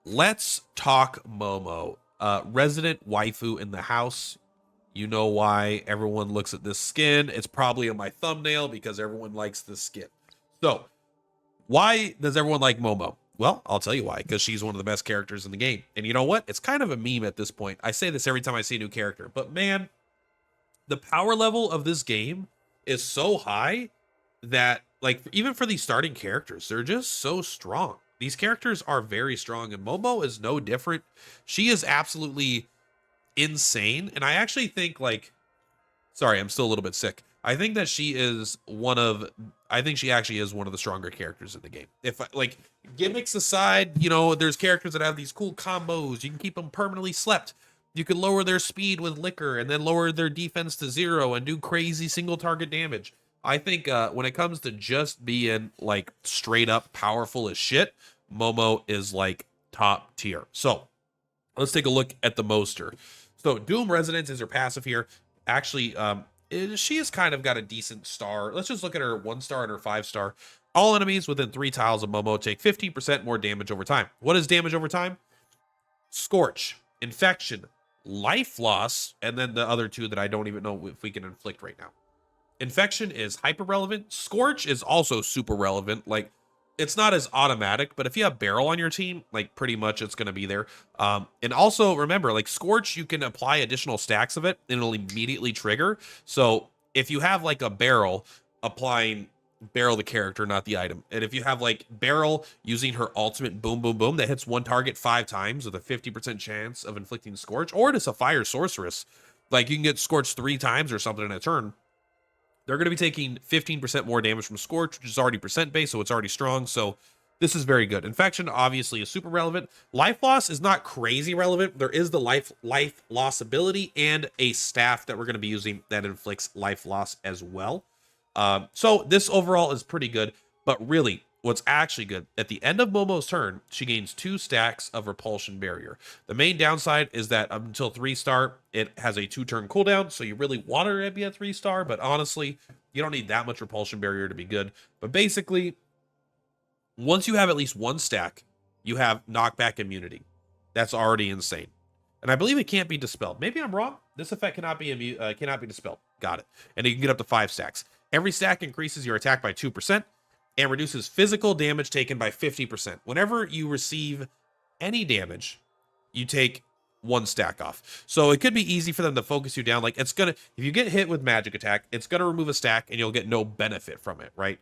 Let's talk Momo. Resident waifu in the house. You know why everyone looks at this skin. It's probably on my thumbnail because everyone likes this skin. So, why does everyone like Momo? Well, I'll tell you why. Because she's one of the best characters in the game. And you know what? It's kind of a meme at this point. I say this every time I see a new character. But man, the power level of this game is so high that, like, even for these starting characters, they're just so strong. These characters are very strong, and Momo is no different. She is absolutely insane. And I actually think, like, sorry, I'm still a little bit sick. I think that she is one of, I think she actually is one of the stronger characters in the game. If, like, gimmicks aside, you know, there's characters that have these cool combos. You can keep them permanently slept. You can lower their speed with liquor and then lower their defense to 0 and do crazy single target damage. I think when it comes to just being like straight up powerful as shit, Momo is like top tier. So let's take a look at the Moster. So Doom Resonance is her passive here. Actually, she has kind of got a decent star. Let's just look at her 1-star and her 5-star. All enemies within 3 tiles of Momo take 15% more damage over time. What is damage over time? Scorch, Infection, Life Loss, and then the other two that I don't even know if we can inflict right now. Infection is hyper relevant. Scorch is also super relevant. Like, it's not as automatic, but if you have Barrel on your team, like, pretty much it's going to be there. And also remember, like, Scorch, you can apply additional stacks of it and it'll immediately trigger. So if you have like a Barrel applying Barrel the character, not the item, and if you have like Barrel using her ultimate boom boom boom that hits one target 5 times with a 50% chance of inflicting Scorch, or it's a Fire Sorceress, like you can get Scorched 3 times or something in a turn, they're going to be taking 15% more damage from Scorch, which is already percent based, so it's already strong. So this is very good. Infection obviously is super relevant. Life Loss is not crazy relevant. There is the life loss ability and a staff that we're going to be using that inflicts life loss as well. So this overall is pretty good, but really what's actually good, at the end of Momo's turn, she gains 2 stacks of Repulsion Barrier. The main downside is that up until 3-star, it has a 2-turn cooldown, so you really want her to be a 3-star, but honestly, you don't need that much Repulsion Barrier to be good. But basically, once you have at least 1 stack, you have knockback immunity. That's already insane. And I believe it can't be dispelled. Maybe I'm wrong. This effect cannot be dispelled. Got it. And you can get up to 5 stacks. Every stack increases your attack by 2% and reduces physical damage taken by 50%. Whenever you receive any damage, you take 1 stack off. So it could be easy for them to focus you down. Like, it's gonna, if you get hit with magic attack, it's gonna remove a stack and you'll get no benefit from it, right?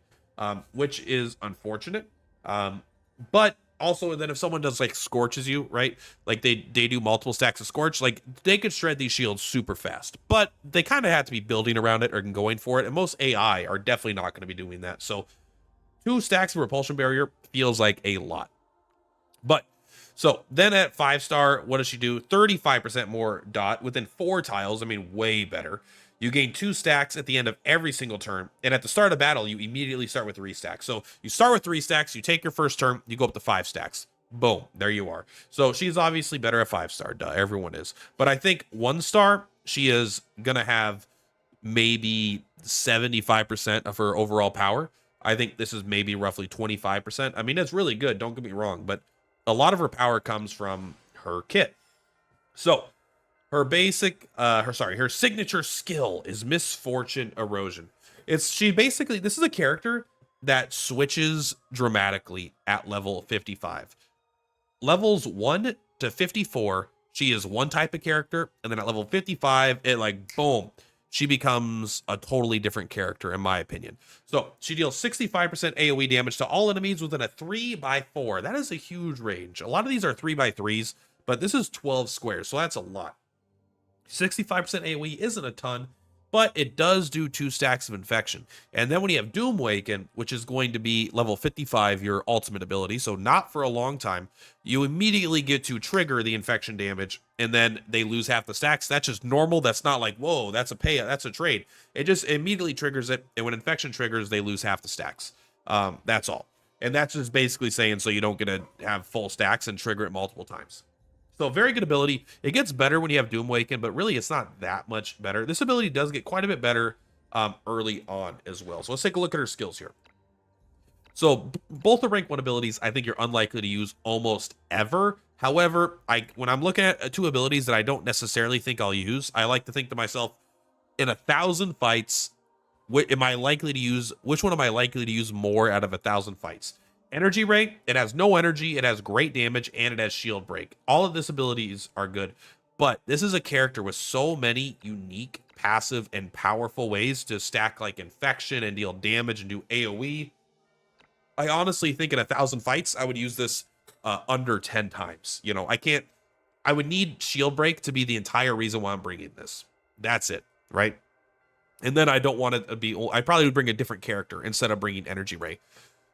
Which is unfortunate. But also, then if someone does like scorches you, right? Like they do multiple stacks of scorch, like they could shred these shields super fast, but they kind of have to be building around it or going for it. And most AI are definitely not going to be doing that. So 2 stacks of repulsion barrier feels like a lot. But so then at 5-star, what does she do? 35% more dot within 4 tiles. I mean, way better. You gain 2 stacks at the end of every single turn. And at the start of battle, you immediately start with 3 stacks. So you start with 3 stacks, you take your first turn, you go up to 5 stacks. Boom, there you are. So she's obviously better at 5-star, duh, everyone is. But I think 1-star, she is going to have maybe 75% of her overall power. I think this is maybe roughly 25%. I mean, it's really good, don't get me wrong, but a lot of her power comes from her kit. So her her signature skill is Misfortune Erosion. She basically, this is a character that switches dramatically at level 55. Levels 1 to 54, she is one type of character, and then at level 55, it like, boom, she becomes a totally different character, in my opinion. So she deals 65% AoE damage to all enemies within a 3x4. That is a huge range. A lot of these are 3x3s, but this is 12 squares, so that's a lot. 65% AoE isn't a ton, but it does do 2 stacks of infection. And then when you have Doom Waken, which is going to be level 55, your ultimate ability, so not for a long time, you immediately get to trigger the infection damage, and then they lose half the stacks. That's just normal. That's not like, whoa, that's a trade. It just immediately triggers it, and when infection triggers, they lose half the stacks. That's all. And that's just basically saying so you don't get to have full stacks and trigger it multiple times. So very good ability. It gets better when you have Doom Waken, but really it's not that much better. This ability does get quite a bit better early on as well. So let's take a look at her skills here. So both the rank 1 abilities, I think you're unlikely to use almost ever. However, when I'm looking at two abilities that I don't necessarily think I'll use, I like to think to myself, in 1,000 fights, am I likely to use, which one am I likely to use more out of 1,000 fights? Energy Ray, it has no energy, it has great damage, and it has shield break. All of this abilities are good, but this is a character with so many unique, passive, and powerful ways to stack like infection and deal damage and do AoE. I honestly think in 1,000 fights, I would use this under 10 times. You know, I would need shield break to be the entire reason why I'm bringing this. That's it, right? And then I don't want it to be, I probably would bring a different character instead of bringing Energy Ray.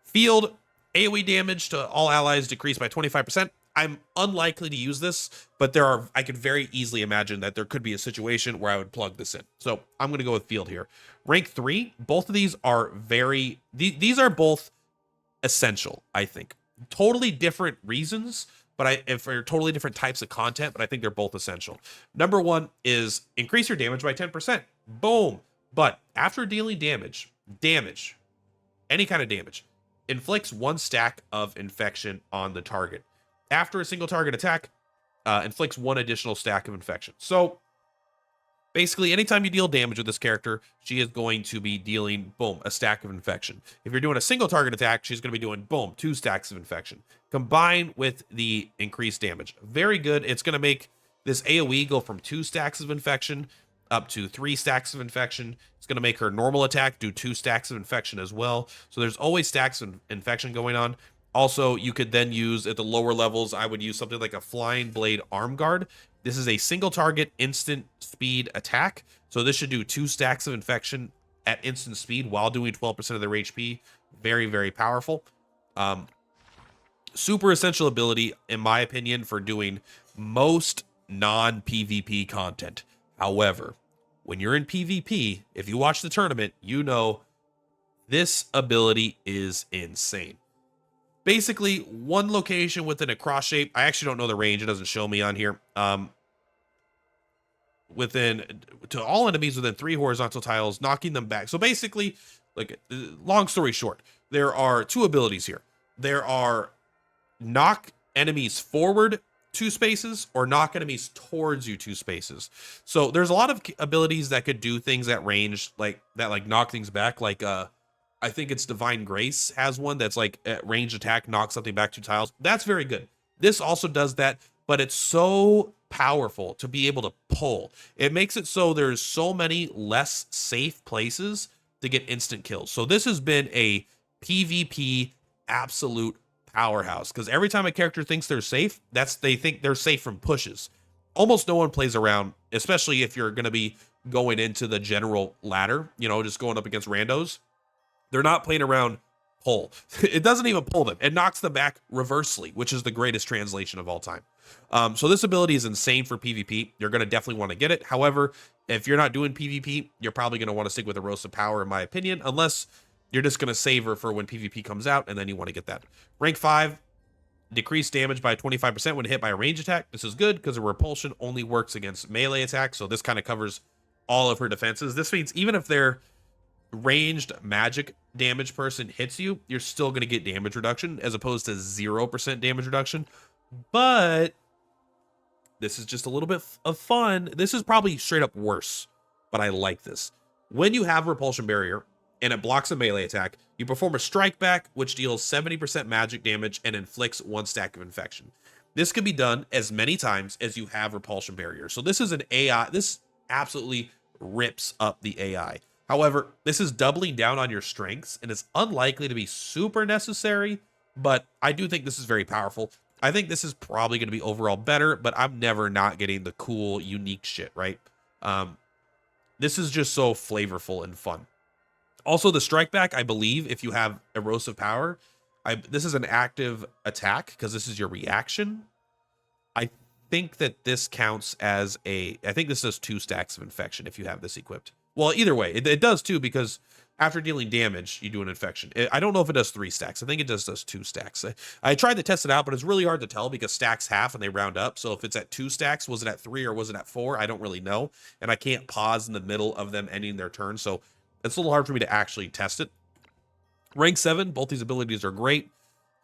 Field, AoE damage to all allies decreased by 25%. I'm unlikely to use this, but I could very easily imagine that there could be a situation where I would plug this in. So I'm going to go with Field here. Rank 3, both of these are these are both essential, I think. Totally different reasons, but for totally different types of content, but I think they're both essential. Number 1 is increase your damage by 10%. Boom. But after dealing damage, any kind of damage, inflicts 1 stack of infection on the target. After a single target attack, inflicts 1 additional stack of infection. So basically, anytime you deal damage with this character, she is going to be dealing, boom, a stack of infection. If you're doing a single target attack, she's going to be doing, boom, 2 stacks of infection. Combined with the increased damage. Very good. It's going to make this AoE go from 2 stacks of infection up to 3 stacks of infection. It's going to make her normal attack do 2 stacks of infection as well. So there's always stacks of infection going on. Also, you could then use, at the lower levels, I would use something like a Flying Blade Arm Guard. This is a single target instant speed attack. So this should do 2 stacks of infection at instant speed while doing 12% of their HP. Very, very powerful. Super essential ability, in my opinion, for doing most non-PvP content. However, when you're in PvP, if you watch the tournament, you know this ability is insane. Basically, 1 location within a cross shape. I actually don't know the range. It doesn't show me on here. To all enemies within 3 horizontal tiles, knocking them back. So basically, like, long story short, there are 2 abilities here. There are knock enemies forward 2 spaces or knock enemies towards you 2 spaces. So there's a lot of abilities that could do things at range like that, like knock things back. Like I think it's Divine Grace has one that's like at range attack, knock something back 2 tiles. That's very good. This also does that, but it's so powerful to be able to pull. It makes it so there's so many less safe places to get instant kills. So this has been a PvP absolute powerhouse, because every time a character thinks they're safe, they think they're safe from pushes. Almost no one plays around, especially if you're going to be going into the general ladder, you know, just going up against randos. They're not playing around pull. It doesn't even pull them. It knocks them back reversely, which is the greatest translation of all time. So this ability is insane for PvP. You're going to definitely want to get it. However, if you're not doing PvP, you're probably going to want to stick with Erosive Power, in my opinion, unless you're just going to save her for when PvP comes out, and then you want to get that. Rank 5, decreased damage by 25% when hit by a range attack. This is good because a repulsion only works against melee attacks, so this kind of covers all of her defenses. This means even if their ranged magic damage person hits you, you're still going to get damage reduction as opposed to 0% damage reduction. But this is just a little bit of fun. This is probably straight up worse, but I like this. When you have Repulsion Barrier and it blocks a melee attack, you perform a strike back, which deals 70% magic damage and inflicts 1 stack of infection. This can be done as many times as you have Repulsion Barrier. So this is an AI. This absolutely rips up the AI. However, this is doubling down on your strengths, and it's unlikely to be super necessary, but I do think this is very powerful. I think this is probably going to be overall better, but I'm never not getting the cool, unique shit, right? This is just so flavorful and fun. Also, the strike back, I believe, if you have Erosive Power, this is an active attack because this is your reaction. I think that this counts as I think this does 2 stacks of infection if you have this equipped. Well, either way, it does too, because after dealing damage, you do an infection. I don't know if it does 3 stacks. I think it just does 2 stacks. I tried to test it out, but it's really hard to tell because stacks half and they round up. So if it's at 2 stacks, was it at 3 or was it at 4? I don't really know. And I can't pause in the middle of them ending their turn. So it's a little hard for me to actually test it. Rank 7, both these abilities are great.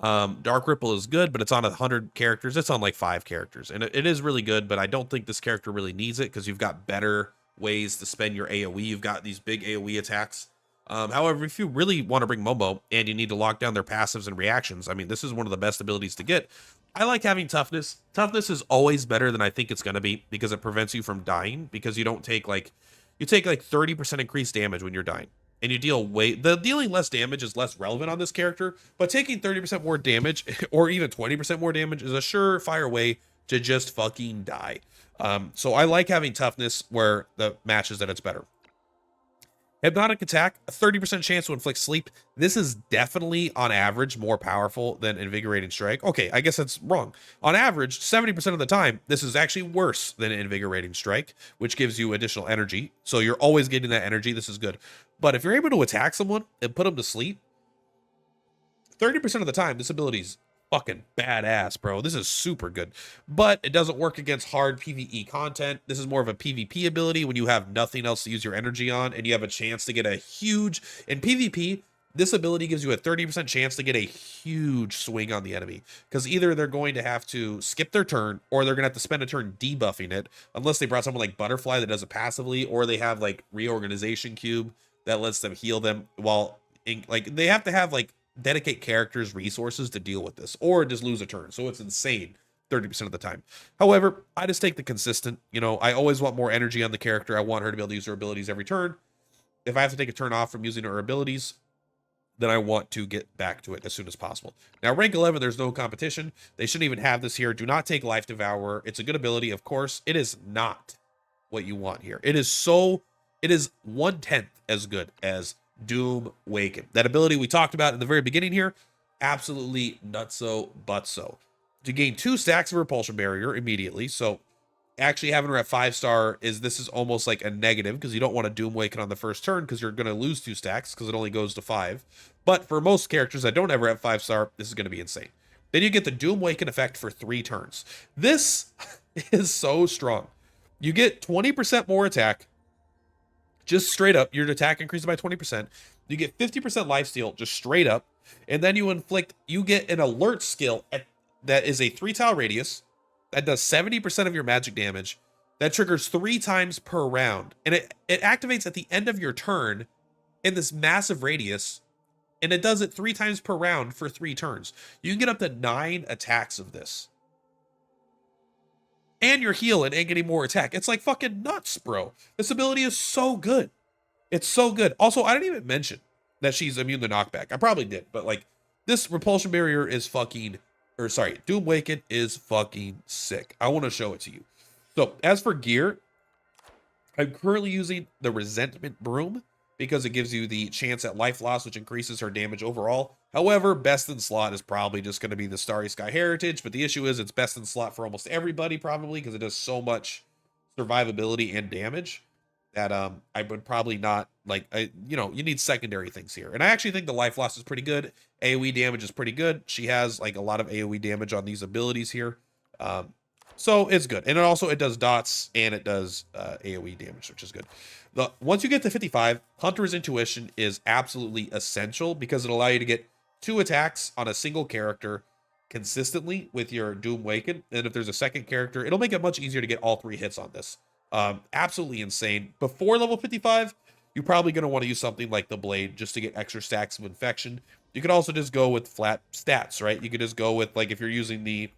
Dark Ripple is good, but it's on 100 characters. It's on like 5 characters, and it is really good. But I don't think this character really needs it because you've got better ways to spend your AOE. You've got these big AOE attacks. However, if you really want to bring Momo and you need to lock down their passives and reactions, I mean, this is one of the best abilities to get. I like having toughness. Toughness is always better than I think it's going to be because it prevents you from dying because you don't take like you take like 30% increased damage when you're dying. And you deal the dealing less damage is less relevant on this character, but taking 30% more damage or even 20% more damage is a surefire way to just fucking die. So I like having toughness where the matches that it's better. Hypnotic attack, a 30% chance to inflict sleep. This is definitely, on average, more powerful than invigorating strike. Okay, I guess that's wrong. On average, 70% of the time, this is actually worse than invigorating strike, which gives you additional energy. So you're always getting that energy. This is good. But if you're able to attack someone and put them to sleep, 30% of the time, this ability's fucking badass, bro. This is super good. But it doesn't work against hard PvE content. This is more of a PvP ability when you have nothing else to use your energy on and you have a chance to get a huge... In PvP, this ability gives you a 30% chance to get a huge swing on the enemy. Because either they're going to have to skip their turn or they're going to have to spend a turn debuffing it. Unless they brought someone like Butterfly that does it passively, or they have like Reorganization Cube that lets them heal them while... Like, they have to have like dedicate characters resources to deal with this, or just lose a turn. So it's insane 30% of the time. However, I just take the consistent, I always want more energy on the character. I want her to be able to use her abilities every turn. If I have to take a turn off from using her abilities, then I want to get back to it as soon as possible. Now, rank 11, there's no competition. They shouldn't even have this here. Do not take Life Devourer. It's a good ability, of course. It is not what you want here. It is 1/10 as good as Doom Waken. That ability we talked about in the very beginning here, absolutely nutso butso. To gain 2 stacks of Repulsion Barrier immediately, so actually having her at 5-star this is almost like a negative because you don't want to Doom Waken on the first turn because you're going to lose 2 stacks because it only goes to 5. But for most characters that don't ever have 5-star, this is going to be insane. Then you get the Doom Waken effect for 3 turns. This is so strong. You get 20% more attack. Just straight up, your attack increases by 20%. You get 50% lifesteal, just straight up. And then you get an alert skill that is a 3-tile radius that does 70% of your magic damage. That triggers 3 times per round. And it activates at the end of your turn in this massive radius. And it does it 3 times per round for 3 turns. You can get up to 9 attacks of this. And you're healing and getting more attack. It's like fucking nuts, bro. This ability is so good. It's so good. Also, I didn't even mention that she's immune to knockback. I probably did, but like, this Repulsion Barrier is Doom Waken is fucking sick. I want to show it to you. So, as for gear, I'm currently using the Resentment Broom because it gives you the chance at life loss, which increases her damage overall. However, best in slot is probably just going to be the Starry Sky Heritage, but the issue is it's best in slot for almost everybody probably because it does so much survivability and damage that I would probably not you need secondary things here. And I actually think the life loss is pretty good. AoE damage is pretty good. She has like a lot of AoE damage on these abilities here. So it's good. And it does dots and it does AoE damage, which is good. Once you get to 55, Hunter's Intuition is absolutely essential because it'll allow you to get 2 attacks on a single character consistently with your Doom Waken. And if there's a second character, it'll make it much easier to get all 3 hits on this. Absolutely insane. Before level 55, you're probably going to want to use something like the Blade just to get extra stacks of infection. You could also just go with flat stats, right? You could just go with, like, if you're using the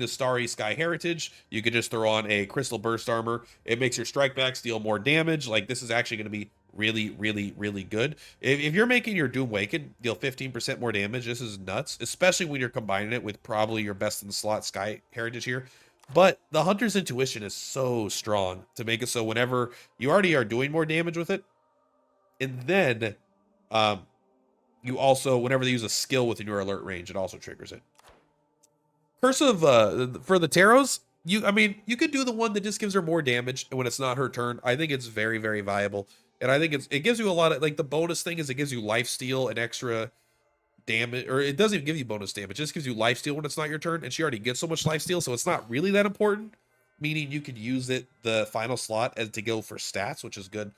Starry Sky Heritage, you could just throw on a Crystal Burst Armor. It makes your strikebacks deal more damage. Like, this is actually going to be really, really, really good. If you're making your Doom Waken deal 15% more damage, this is nuts, especially when you're combining it with probably your best in the slot Sky Heritage here. But the Hunter's Intuition is so strong to make it so whenever you already are doing more damage with it, and then you also, whenever they use a skill within your alert range, it also triggers it. Curse of for the Taros, you could do the one that just gives her more damage when it's not her turn. I think it's very, very viable. And I think it gives you a lot of, like, the bonus thing is it gives you lifesteal and extra damage, or it doesn't even give you bonus damage, it just gives you lifesteal when it's not your turn, and she already gets so much lifesteal, so it's not really that important, meaning you could use the final slot as to go for stats, which is good.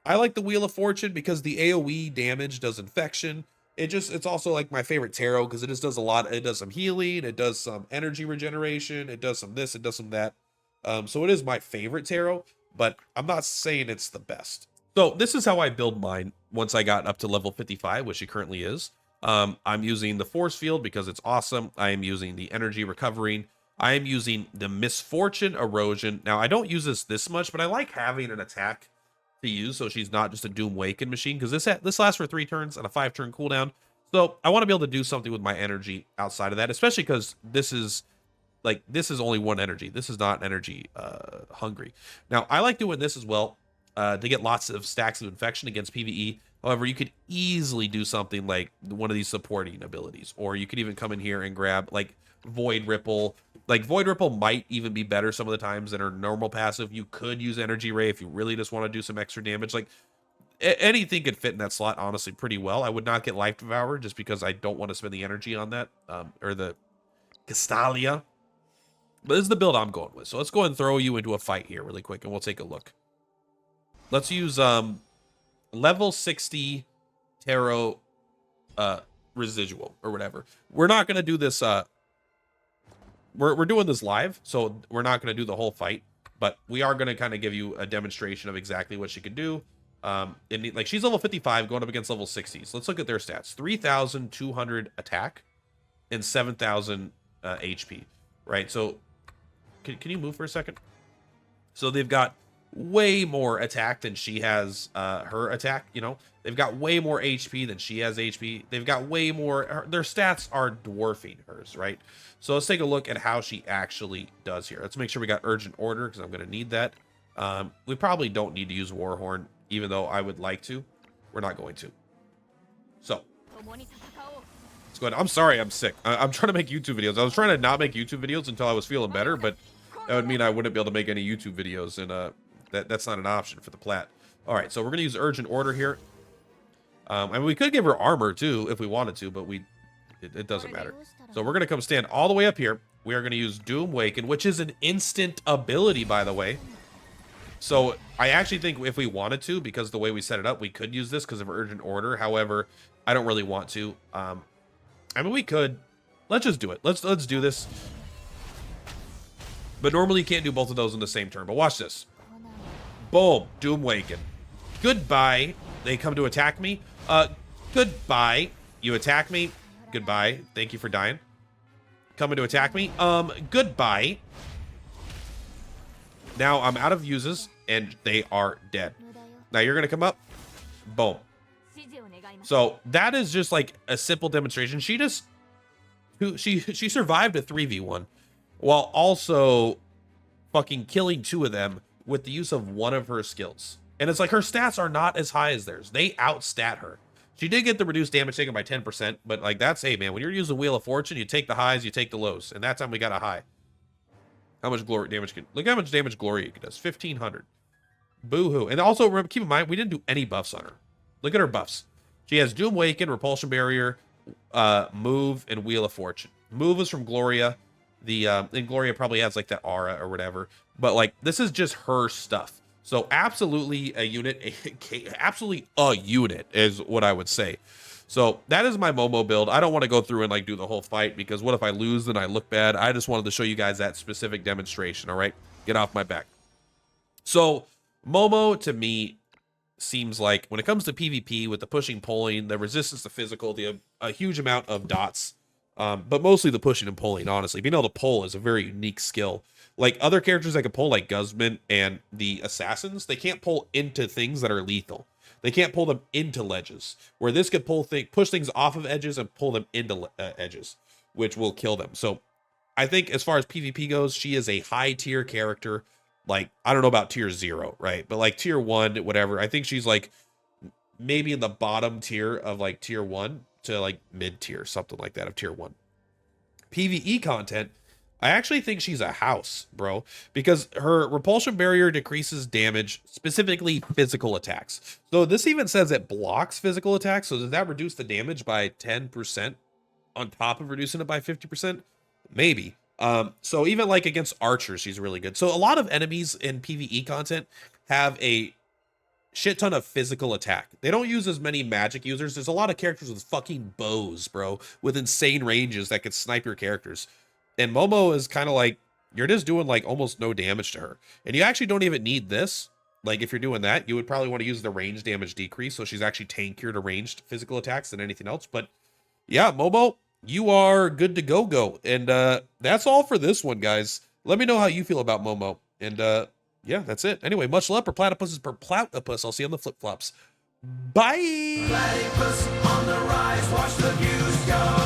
I like the Wheel of Fortune because the AoE damage does infection, it's also like my favorite tarot because it just does a lot. It does some healing, it does some energy regeneration, it does some this, it does some that. So it is my favorite tarot, but I'm not saying it's the best. So this is how I build mine once I got up to level 55, which it currently is. I'm using the force field because it's awesome. I am using the energy recovering. I am using the misfortune erosion. Now I don't use this much, but I like having an attack to use so she's not just a Doom Waken machine, because this lasts for 3 turns and a 5-turn cooldown. So I want to be able to do something with my energy outside of that, especially because this is only one energy. This is not energy hungry. Now I like doing this as well to get lots of stacks of infection against PvE. However, you could easily do something like one of these supporting abilities, or you could even come in here and grab like Void Ripple. Like Void Ripple might even be better some of the times than her normal passive. You could use Energy Ray if you really just want to do some extra damage. Like anything could fit in that slot, honestly, pretty well. I would not get Life Devour just because I don't want to spend the energy on that, or the Castalia. But this is the build I'm going with. So let's go ahead and throw you into a fight here really quick, and we'll take a look. Let's use level 60 tarot residual or whatever. We're not going to do this we're doing this live, so we're not going to do the whole fight, but we are going to kind of give you a demonstration of exactly what she could do. Like she's level 55 going up against level 60s. Let's look at their stats. 3,200 attack and 7,000 HP, right? So can you move for a second? So they've got way more attack than she has her attack, you know. They've got way more HP than she has HP. They've got way more, their stats are dwarfing hers, right? So let's take a look at how she actually does here. Let's make sure we got urgent order because I'm going to need that. We probably don't need to use Warhorn, even though I would like to. We're not going to. So let's go ahead. I'm sorry, I'm sick. I'm trying to make YouTube videos. I was trying to not make YouTube videos until I was feeling better, but that would mean I wouldn't be able to make any YouTube videos, and that's not an option for the plat. All right, so we're going to use urgent order here. I mean, we could give her armor too if we wanted to, but it doesn't matter. So we're going to come stand all the way up here. We are going to use Doom Waken, which is an instant ability, by the way. So I actually think if we wanted to, because the way we set it up, we could use this because of urgent order. However, I don't really want to. I mean, we could. Let's just do it. Let's do this. But normally you can't do both of those in the same turn. But watch this. Boom. Doom Waken. Goodbye. They come to attack me. Goodbye. You attack me. Goodbye. Thank you for dying. Coming to attack me. Goodbye. Now I'm out of uses and they are dead. Now you're gonna come up. Boom. So that is just like a simple demonstration. She survived a 3v1 while also fucking killing 2 of them with the use of one of her skills. And it's like her stats are not as high as theirs. They outstat her. She did get the reduced damage taken by 10%, but like that's, hey man, when you're using Wheel of Fortune, you take the highs, you take the lows. And that time we got a high. How much glory damage can, look how much damage Glory does, 1,500. Boo-hoo. And also remember, keep in mind, we didn't do any buffs on her. Look at her buffs. She has Doom Waken, Repulsion Barrier, Move, and Wheel of Fortune. Move is from Gloria. And Gloria probably has like that aura or whatever. But like, this is just her stuff. So absolutely a unit, absolutely a unit is what I would say. So that is my Momo build. I don't want to go through and like do the whole fight because what if I lose and I look bad? I just wanted to show you guys that specific demonstration. All right, get off my back. So Momo to me seems like when it comes to PvP with the pushing, pulling, the resistance to physical, a huge amount of dots, but mostly the pushing and pulling. Honestly, being able to pull is a very unique skill. Like other characters that can pull, like Guzman and the assassins, they can't pull into things that are lethal. They can't pull them into ledges, where this could push things off of edges and pull them into edges, which will kill them. So I think as far as PvP goes, she is a high tier character. Like, I don't know about tier 0, right? But like tier 1, whatever. I think she's like maybe in the bottom tier of like tier 1 to like mid tier, something like that of tier 1. PvE content, I actually think she's a house, bro, because her repulsion barrier decreases damage, specifically physical attacks. So this even says it blocks physical attacks. So does that reduce the damage by 10% on top of reducing it by 50%? Maybe. So even like against archers, she's really good. So a lot of enemies in PvE content have a shit ton of physical attack. They don't use as many magic users. There's a lot of characters with fucking bows, bro, with insane ranges that could snipe your characters. And Momo is kind of like, you're just doing like almost no damage to her. And you actually don't even need this. Like if you're doing that, you would probably want to use the range damage decrease. So she's actually tankier to ranged physical attacks than anything else. But yeah, Momo, you are good to go. And that's all for this one, guys. Let me know how you feel about Momo. And yeah, that's it. Anyway, much love. Purplatypus is Purplatypus. I'll see you on the flip flops. Bye. Platypus on the rise, watch the views go.